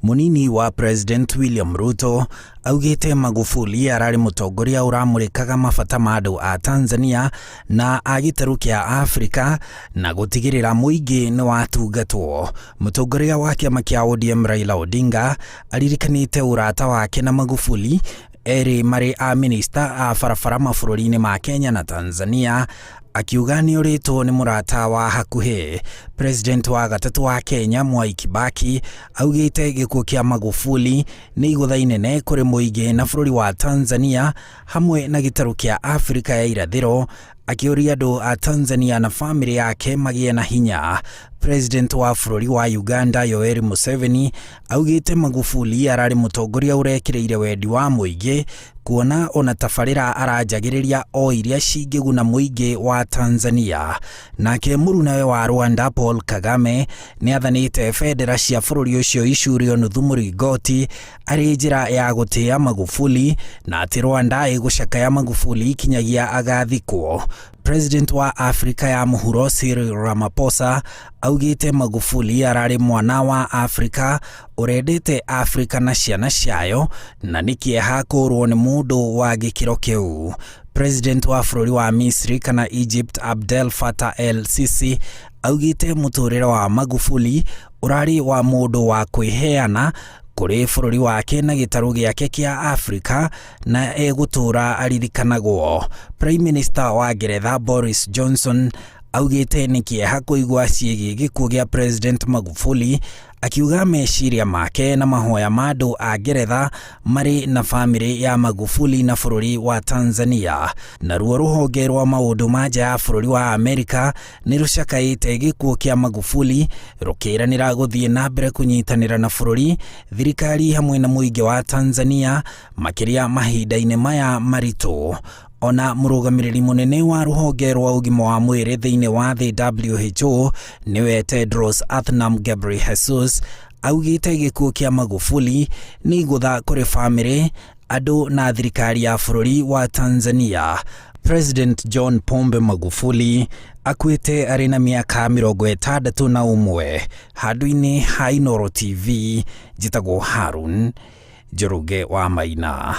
Munini wa President William Ruto augite Magufuli arari mutongoria uramurikaga mabata ma andu a Tanzania na agitaru kia Afrika na gutigirira muingi ni watungatwo. Mutongoria wa kiama kia ODM Raila Odinga aririkanite urata wake na Magufuli eri mari a minister a barabara mabũrũri-inĩ ma Kenya na Tanzania, akiuga ni uritwo ni murata wa hakuhi. President wa gatatu wa Kenya Mwai Kibaki augite gikuo kia Magufuli ni igutha inene kuri muingi na bũrũri wa Tanzania hamwe na gitaru kia Afrika ya irathiro, akiuria andu a Tanzania na family yake magie na hinya. President wa bũrũri wa Uganda Yoweri Museveni augite Magufuli arari mutongoria urekireire wendi wa muingi, kuona ona tabarĩra arajagĩrĩria o iria cingĩguna muingi wa Tanzania. Nake mũrunawe wa Rwanda Paul Kagame ni athanĩte bendera cia bũrũri ũcio icurio nuthu mũringoti arĩ njĩra ya gũtĩĩa Magufuli, na atĩ Rwanda ĩgũcakaya Magufuli kinyagia agathikwo. President wa Afrika ya Mũhuro Cyril Ramaphosa augite Magufuli arari mwana wa Afrika urendete Afrika na ciana ciayo na nikieha kũrwo ni mundu wa gĩkĩro kĩu. President wa bũrũri wa Misri kana Egypt Abdel Fattah el-Sisi augite mũtũrĩre wa Magufuli urari wa mundu wa kwĩheana kuri bũrũri wake na gĩtarũ gĩake kia Afrika na egũtũra aririkanagwo. Prime Minister wa Ngeretha Boris Johnson augite ni kieha kũigua ciĩgiĩ gĩkuũ gĩa President Magufuli, akiuga meciria make na mahoya ma andu a Ngeretha mari na family ya Magufuli na bũrũri wa Tanzania. Naruo rũhonge rwa maũndũ ma nja ya bũrũri wa Amerika ni rucakaite gĩkuũ kia Magufuli, rukiranira gũthiĩ na mbere kunyitanira na bũrũri, thirikari hamwe na muingi wa Tanzania makiria mahinda-inĩ maya maritu. Ona mũrũgamĩrĩri munene wa rũhonge rwa ũgima wa mwĩrĩ thĩinĩ wa thĩ WHO niwe Tedros Adhanom Ghebreyesus augite gĩkuũ kia Magufuli ni igũtha kũrĩ family, andu na thirikari ya bũrũri wa Tanzania. President John Pombe Magufuli akuite arĩ na miaka 61. Handu-inĩ ha Inooro TV, njĩtagwo Harun Njoroge wa Maina.